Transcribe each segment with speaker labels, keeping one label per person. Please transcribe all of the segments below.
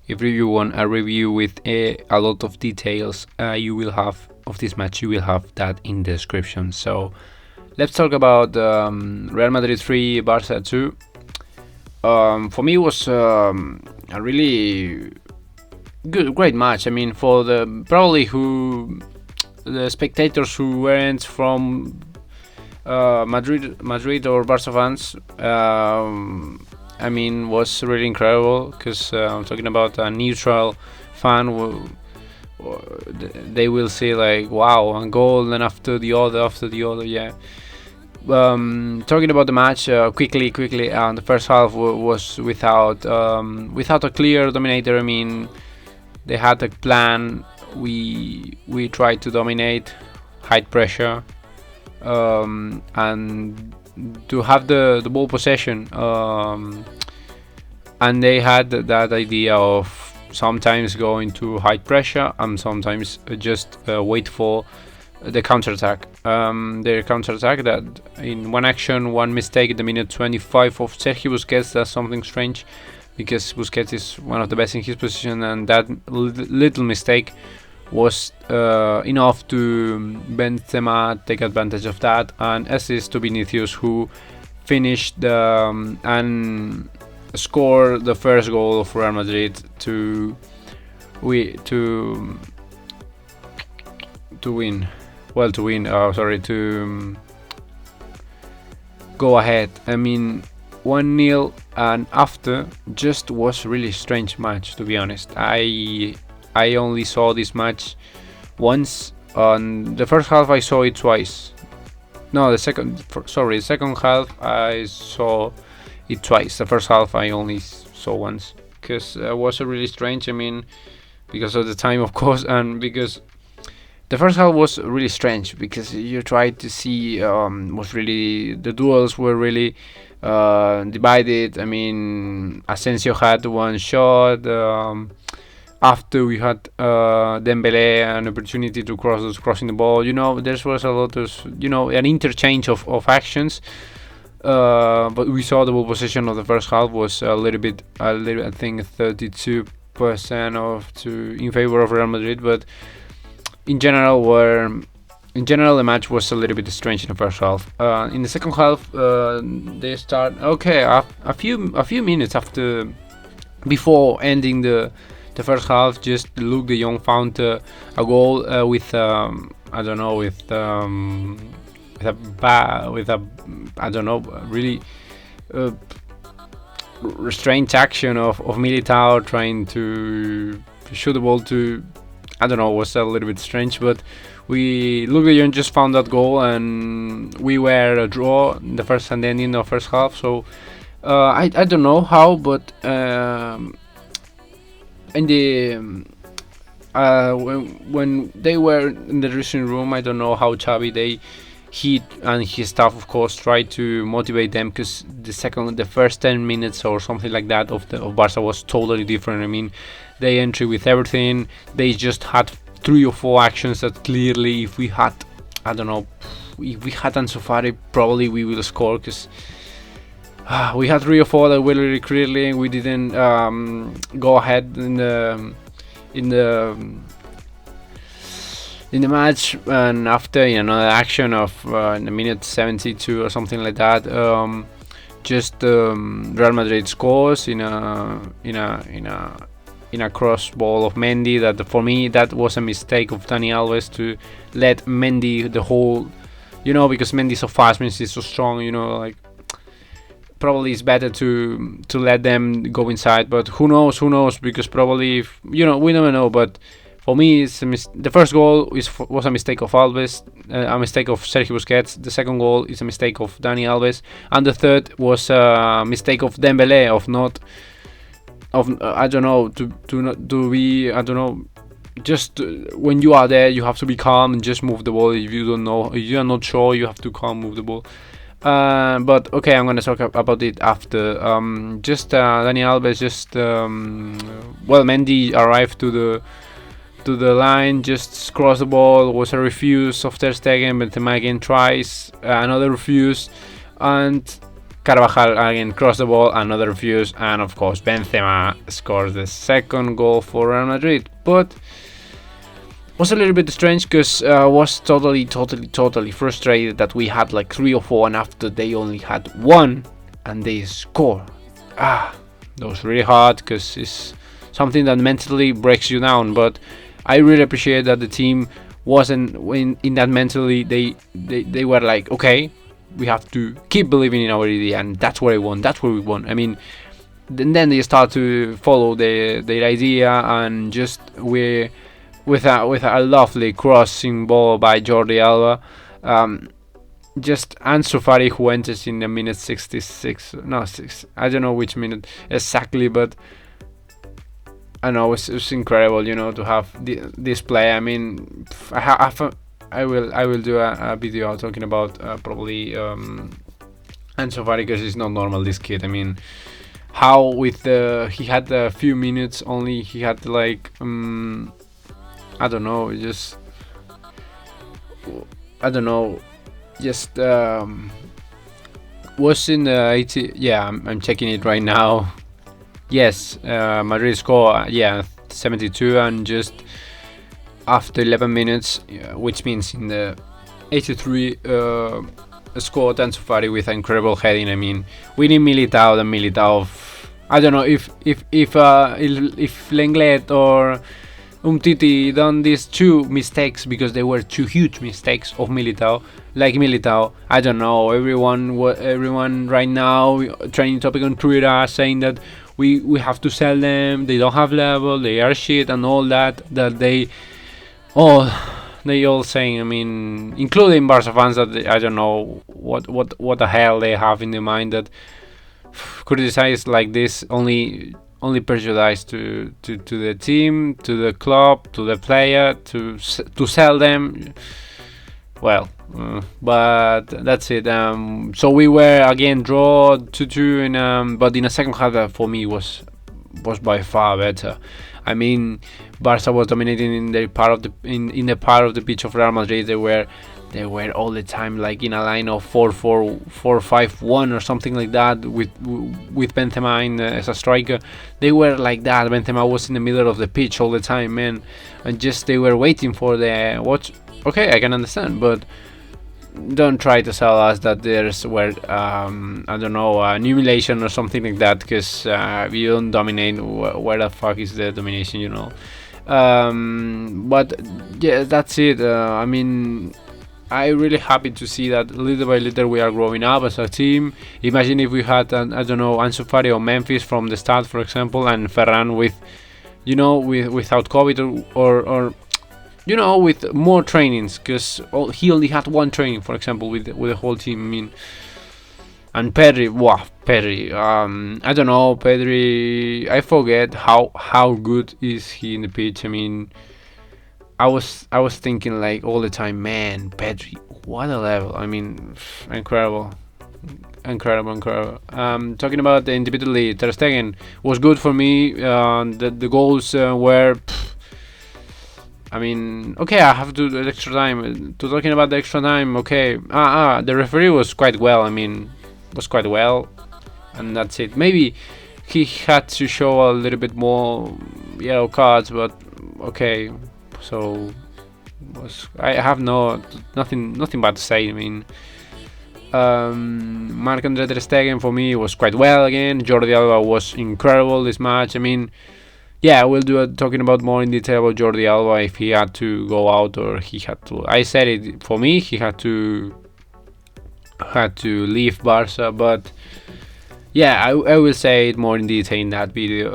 Speaker 1: if you want a review with a lot of details, you will have of this match. You will have that in the description. So let's talk about Real Madrid 3, Barça 2. For me, it was a really great match. I mean, for the spectators who weren't from Madrid or Barca fans, I mean, was really incredible, because I'm talking about a neutral fan. They will see like, wow, a goal and after the other, yeah. Talking about the match quickly, the first half was without a clear dominator. I mean, they had a plan. We tried to dominate, high pressure, and to have the ball possession, and they had that idea of sometimes going to high pressure and sometimes just wait for the counterattack. Their counterattack, that in one action, one mistake at the minute 25 of Sergio Busquets, that's something strange, because Busquets is one of the best in his position, and that little mistake was enough to Benzema take advantage of that and assist to Vinicius, who finished and scored the first goal of Real Madrid to win. To go ahead. I mean, 1-0, and after just was really strange match, to be honest. I only saw this match once. On the first half I saw it twice. No, the second half I saw it twice. The first half I only saw once, because it was really strange. I mean, because of the time, of course, and because the first half was really strange, because you tried to see was really, the duels were really divided. I mean, Asensio had one shot. After we had Dembele an opportunity to crossing the ball, there was a lot of an interchange of actions. But we saw the ball possession of the first half was a little bit, I think 32% in favor of Real Madrid. But in general, the match was a little bit strange in the first half. In the second half, they start a few minutes before ending the first half. Just Luuk De Jong found a goal with really strange action of Militao trying to shoot the ball to, was a little bit strange. But Luuk De Jong just found that goal, and we were a draw in the first and then in the first half. So I don't know how, but in the when they were in the dressing room, I don't know how Xavi he and his staff, of course, tried to motivate them, because the first 10 minutes or something like that of Barca was totally different. I mean, they entered with everything. They just had 3 or 4 actions that clearly, if we had Ansu Fati, probably we will score, because we had 3 or 4 that were really clearly. We didn't go ahead in the match, and after another action of in the minute 72 or something like that, Real Madrid scores in a cross ball of Mendy. That for me, that was a mistake of Dani Alves to let Mendy the whole, because Mendy is so fast, Mendy is so strong, like, probably it's better to let them go inside. But who knows, because probably we never know. But for me, the first goal was a mistake of Alves, a mistake of Sergio Busquets. The second goal is a mistake of Dani Alves, and the third was a mistake of Dembele just when you are there, you have to be calm and just move the ball. If you are not sure, you have to calm, move the ball. But okay, I'm gonna talk about it after. Dani Alves Mendy arrived to the line, just crossed the ball. Was a refuse of Ter Stegen, but Benzema again tries, another refuse, and Carvajal again crossed the ball, another fuse, and of course Benzema scores the second goal for Real Madrid. But was a little bit strange because I was totally frustrated that we had like 3 or 4, and after they only had 1 and they score. That was really hard because it's something that mentally breaks you down. But I really appreciate that the team wasn't in that mentally. They were like, okay, we have to keep believing in our idea, and that's what I want. That's what we want. I mean, then they start to follow their idea, and just with a lovely crossing ball by Jordi Alba. Just Ansu Fati, who enters in the minute 66. No, 6. I don't know which minute exactly, but I know it's incredible, to have this play. I mean, I will do a video talking about probably Ansu Fati, because it's not normal, this kid. I mean, how with he had a few minutes only, he had like I don't know, just was in the 80. Yeah, I'm checking it right now. Yes, Madrid score 72, and just after 11 minutes, which means in the 83 scored Ansu Fati with incredible heading. I mean, we need Militao. I don't know if Lenglet or Umtiti done these 2 mistakes, because they were 2 huge mistakes of Militao. Like Militao, I don't know. Everyone right now training topic on Twitter saying that we have to sell them. They don't have level. They are shit and all that. That they all saying. I mean, including Barça fans, that I don't know what the hell they have in their mind, that criticize like this only prejudice to the team, to the club, to the player, to sell them. Well, but that's it. So we were again draw 2-2, but in the second half, for me was by far better. I mean, Barça was dominating in the part of the pitch of Real Madrid. They were all the time like in a line of 4-4-4-5-1 or something like that, with Benzema as a striker. They were like that. Benzema was in the middle of the pitch all the time, man, and just they were waiting for the watch. Okay, I can understand, but don't try to sell us that there's I don't know, an emulation or something like that, because you don't dominate. Where the fuck is the domination, But yeah, that's it. I mean, I'm really happy to see that little by little we are growing up as a team. Imagine if we had, I don't know, Ansu Fati or Memphis from the start, for example, and Ferran without COVID or with more trainings, because he only had 1 training, for example, with the whole team. I mean, and Pedri, I don't know, Pedri, I forget how good is he in the pitch. I mean, I was thinking like all the time, man, Pedri, what a level. I mean, incredible. Talking about individually, Ter Stegen was good for me. The goals were. I mean, okay, I have to do the extra time. Talking about the extra time, okay. The referee was quite well. I mean, and that's it. Maybe he had to show a little bit more yellow cards, but okay. So I have nothing bad to say. I mean, Marc-Andre Ter Stegen for me was quite well again. Jordi Alba was incredible this match. I mean, yeah, we'll do talking about more in detail about Jordi Alba, if he had to go out or he had to. I said it, for me, he had to leave Barça, but yeah, I will say it more in detail in that video.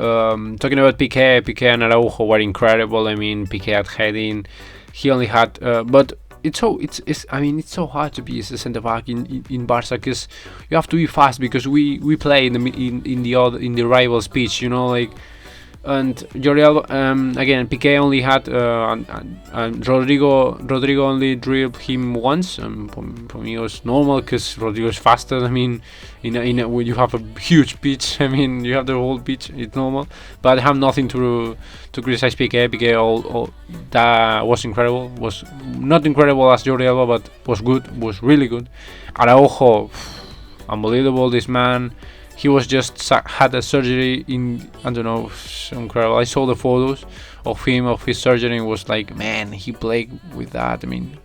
Speaker 1: Talking about Piqué and Araujo were incredible. I mean, Piqué had heading. He only had, but it's so hard to be a centre back in Barça, because you have to be fast, because we play in the rivals pitch, like. And Jordi Alba, again, Piqué only had and Rodrigo only dribbled him once. For me, it was normal, because Rodrigo is faster. I mean, when you have a huge pitch, I mean, you have the whole pitch, it's normal. But I have nothing to criticize Piqué. Piqué all that was incredible. Was not incredible as Jordi Alba, but was good. Was really good. Araujo, unbelievable. This man, he was just had a surgery in, I don't know, incredible. I saw the photos of him of his surgery and was like, man, he played with that. I mean,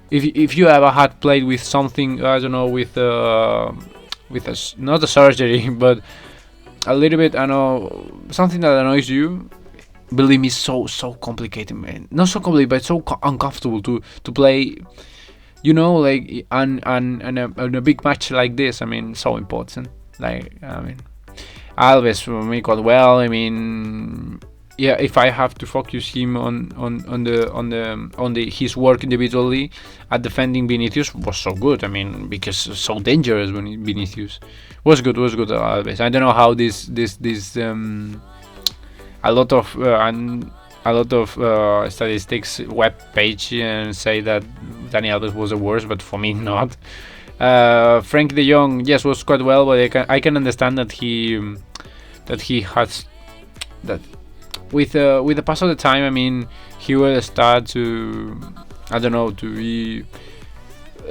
Speaker 1: if you ever had played with something, I don't know, with not a surgery, but a little bit, I know, something that annoys you, believe me, so complicated, man. Not so complicated, but so uncomfortable to play. You know, like and a big match like this. I mean, so important. Like, I mean, Alves for me quite well. I mean, yeah, if I have to focus him on his work individually at defending Vinicius was so good. I mean, because so dangerous when Vinicius was good Alves. I don't know how this a lot of statistics web page and say that Dani Alves was the worst, but for me not. Frank De Jong, yes, was quite well, but I can understand that he has that with the pass of the time. I mean, he will start to, I don't know, to be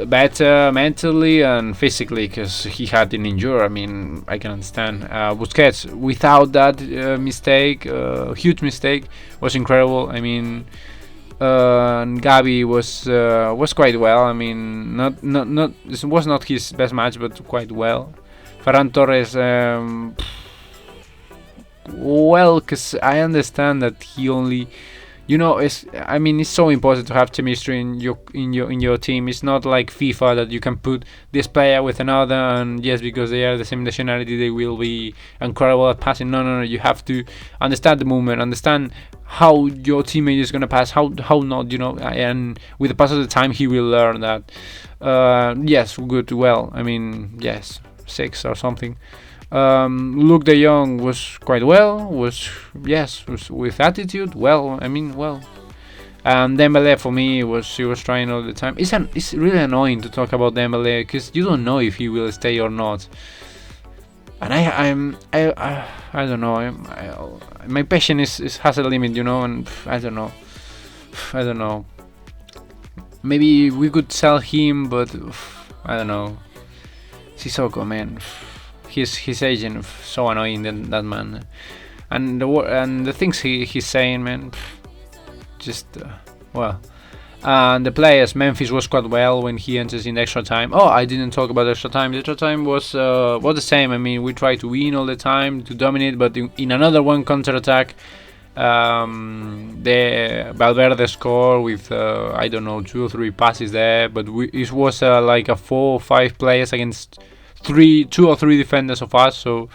Speaker 1: better mentally and physically because he had an injury. I mean, I can understand. Busquets, without that mistake, huge mistake, was incredible. I mean, Gabi was quite well. I mean, not this was not his best match, but quite well. Ferran Torres, well, because I understand that he only, you know, it's so important to have chemistry in your team. It's not like FIFA that you can put this player with another and yes, because they are the same nationality, they will be incredible at passing. No. You have to understand the movement, understand how your teammate is gonna pass, how not, you know. And with the pass of the time, he will learn that. Yes, good. Well, I mean, yes, 6 or something. Luuk De Jong was quite well. Was with attitude. Well, I mean, well. Dembele for me he was trying all the time. It's really annoying to talk about Dembele because you don't know if he will stay or not. And I don't know. My patience has a limit, you know, and I don't know. Maybe we could sell him, but I don't know. Sissoko, man. His agent, so annoying, that man, and the things he's saying, man, just well. And the players, Memphis was quite well when he enters in extra time. Oh, I didn't talk about extra time. The extra time was the same. I mean, we try to win all the time, to dominate, but in another one counterattack, the Valverde score with I don't know, 2 or 3 passes there, but it was like a 4 or 5 players against 2 or 3 defenders of us. So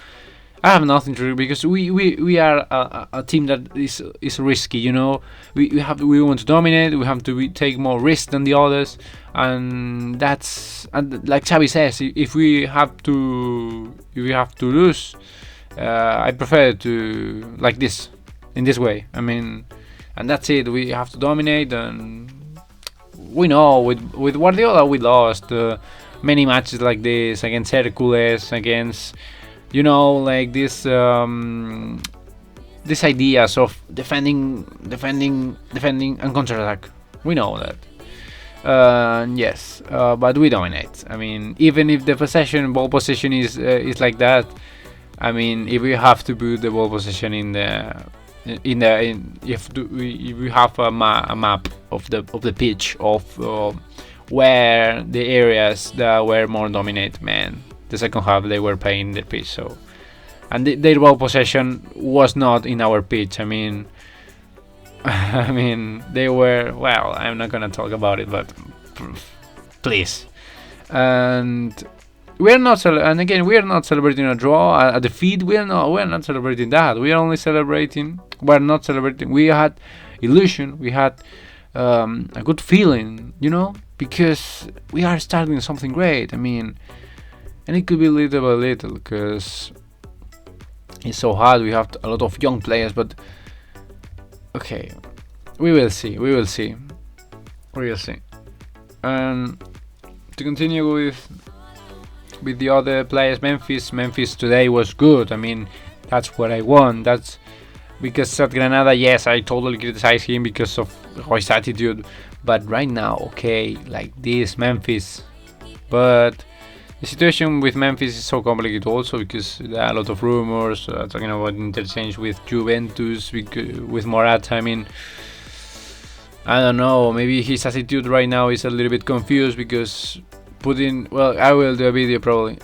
Speaker 1: I have nothing to do because we are a team that is risky, you know. We want to dominate. We have to take more risk than the others, and that's, and like Xavi says, if we have to lose, I prefer to like this, in this way. I mean, and that's it. We have to dominate, and we know with Guardiola we lost many matches like this against Hercules, against, you know, like this ideas of defending and counterattack. We know that. Yes, but we dominate. I mean, even if the ball possession is like that. I mean, if we have to put the ball possession if we have a map of the pitch of where the areas that were more dominant, man, the second half they were playing the pitch. So, and their ball possession was not in our pitch. I mean, they were, well, I'm not gonna talk about it, but please. And we're not celebrating a draw, a defeat. We're not celebrating that. We're not celebrating. We had illusion. We had a good feeling, you know, because we are starting something great. I mean, and it could be little by little because it's so hard. We have a lot of young players, but okay, we will see. And to continue with the other players, Memphis today was good. I mean, that's what I want. That's because at Granada, yes, I totally criticize him because of his attitude, but right now, okay, like this Memphis, but The situation with Memphis is so complicated also because there are a lot of rumors talking about interchange with Juventus, with Morata. I mean, I don't know, maybe his attitude right now is a little bit confused because putting, well, I will do a video probably.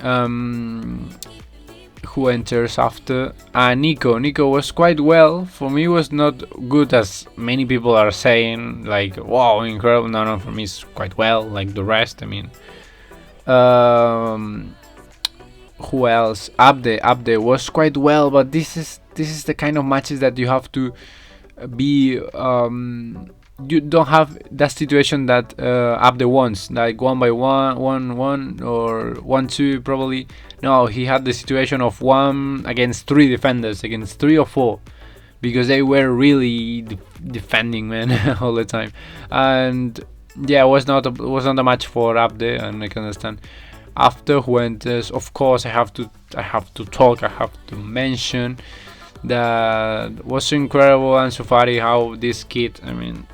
Speaker 1: Who enters after? Nico. Nico was quite well. For me, was not good as many people are saying. Like, wow, incredible. No, no, for me, it's quite well. Like the rest, I mean. Who else? Abde was quite well, but this is the kind of matches that you have to be. You don't have that situation that Abde wants, like 1-1, 1-1, or 1-2 probably. No, he had the situation of 1 against 3 defenders, against 3 or 4, because they were really defending, man, all the time. And yeah, it was not a match for Abde, and I can understand. After Fuentes, of course, I have to mention that was incredible, and so far how this kid, I mean,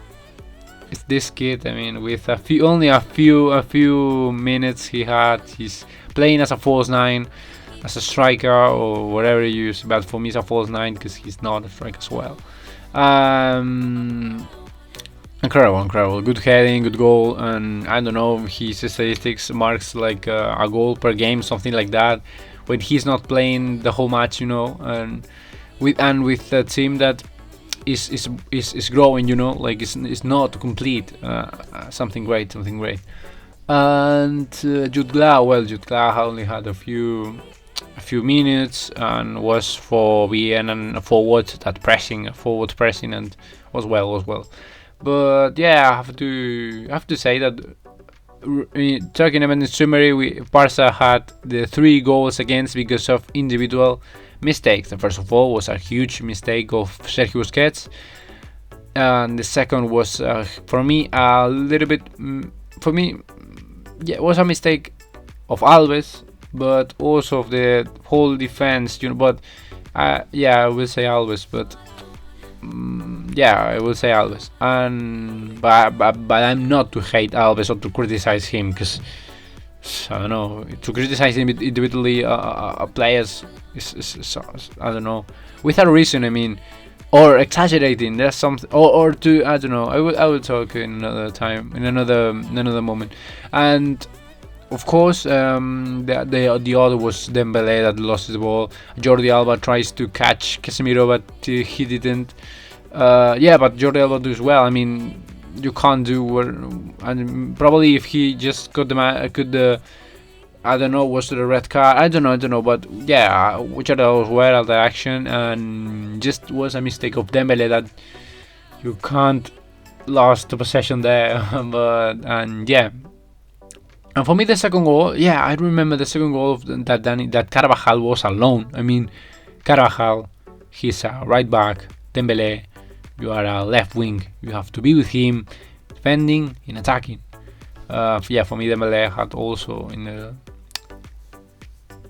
Speaker 1: it's this kid, I mean, with only a few minutes he's playing as a false 9, as a striker or whatever you use, but for me it's a false 9 because he's not a striker as well. Incredible, good heading, good goal, and I don't know, his statistics marks like a goal per game, something like that, when he's not playing the whole match, you know, and with a team that is growing, you know, like it's not complete. Something great. And Jude Glah only had a few minutes and was for being a forward pressing, and was well. But yeah, I have to say that talking about the summary, Barça had the 3 goals against because of individual mistakes. The first of all was a huge mistake of Sergio Busquets, and the second was for me a little bit it was a mistake of Alves, but also of the whole defense, you know. But yeah, I will say Alves, but I will say Alves, and but I'm not to hate Alves or to criticize him, because I don't know, to criticize him individually players is I don't know, without reason, I mean, or exaggerating. There's something, or to, I don't know. I will talk in another time, in another moment. And of course, the other was Dembele that lost the ball. Jordi Alba tries to catch Casemiro, but he didn't. But Jordi Alba does well. I mean, you can't do, and probably if he just got I don't know, was it a red card? I don't know, but yeah, Jordi Alba was well at the action, and just was a mistake of Dembele that you can't lost the possession there. And for me, the second goal, I remember the second goal of that Carvajal was alone. I mean, Carvajal, he's a right back. Dembele, you are a left wing. You have to be with him, defending and attacking. For me, Dembele had also in the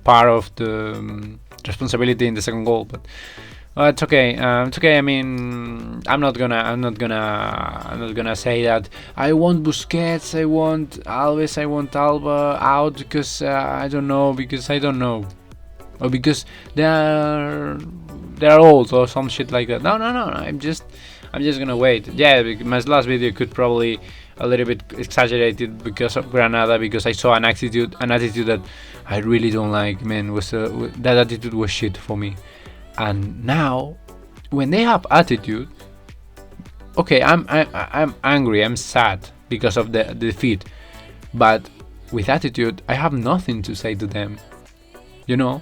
Speaker 1: part of the responsibility in the second goal, but it's okay. It's okay. I mean, I'm not gonna say that I want Busquets, I want Alves, I want Alba out because I don't know, or because they're old or some shit like that. No. I'm just gonna wait. Yeah, my last video could probably a little bit exaggerated because of Granada, because I saw an attitude that I really don't like. Man, that attitude was shit for me. And now, when they have attitude, okay, I'm angry, I'm sad because of the defeat, but with attitude, I have nothing to say to them. You know,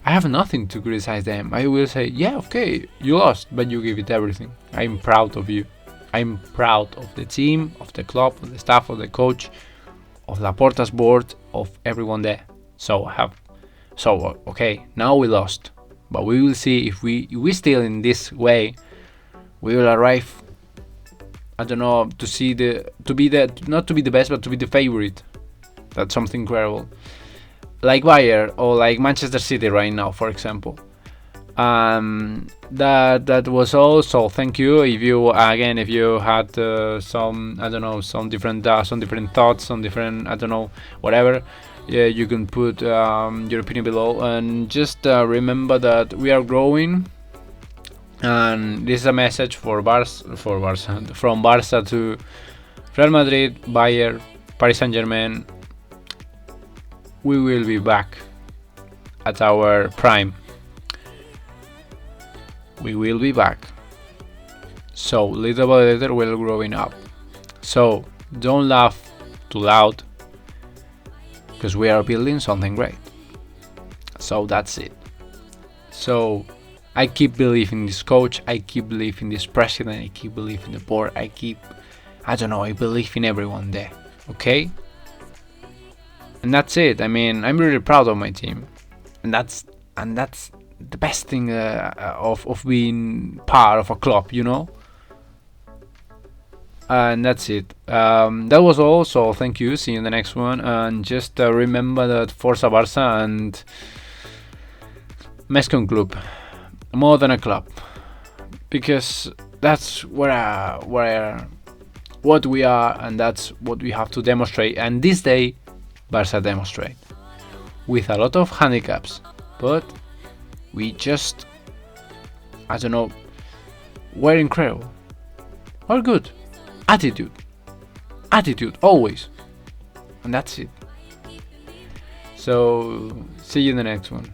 Speaker 1: I have nothing to criticize them. I will say, yeah, okay, you lost, but you give it everything. I'm proud of you. I'm proud of the team, of the club, of the staff, of the coach, of Laporta's board, of everyone there. Okay, now we lost. But we will see if we still in this way, we will arrive. I don't know, not to be the best, but to be the favorite. That's something incredible. Like Bayern or like Manchester City right now, for example. That was all. So thank you. If you had some different thoughts, some different, I don't know, whatever. Yeah, you can put your opinion below, and just remember that we are growing. And this is a message for Barça, from Barça to Real Madrid, Bayern, Paris Saint-Germain. We will be back at our prime. We will be back. So little by little we're growing up. So don't laugh too loud, because we are building something great. So that's it. So I keep believing this coach, I keep believing this president, I keep believing the board, I believe in everyone there. Okay? And that's it. I mean, I'm really proud of my team. And that's the best thing of being part of a club, you know? And that's it. That was all. So thank you. See you in the next one. And just remember that Forza Barça and Mescon Club, more than a club, because that's what we are, and that's what we have to demonstrate. And this day, Barça demonstrate with a lot of handicaps, but we just, we're incredible. We're good. Attitude always, and that's it. So see you in the next one.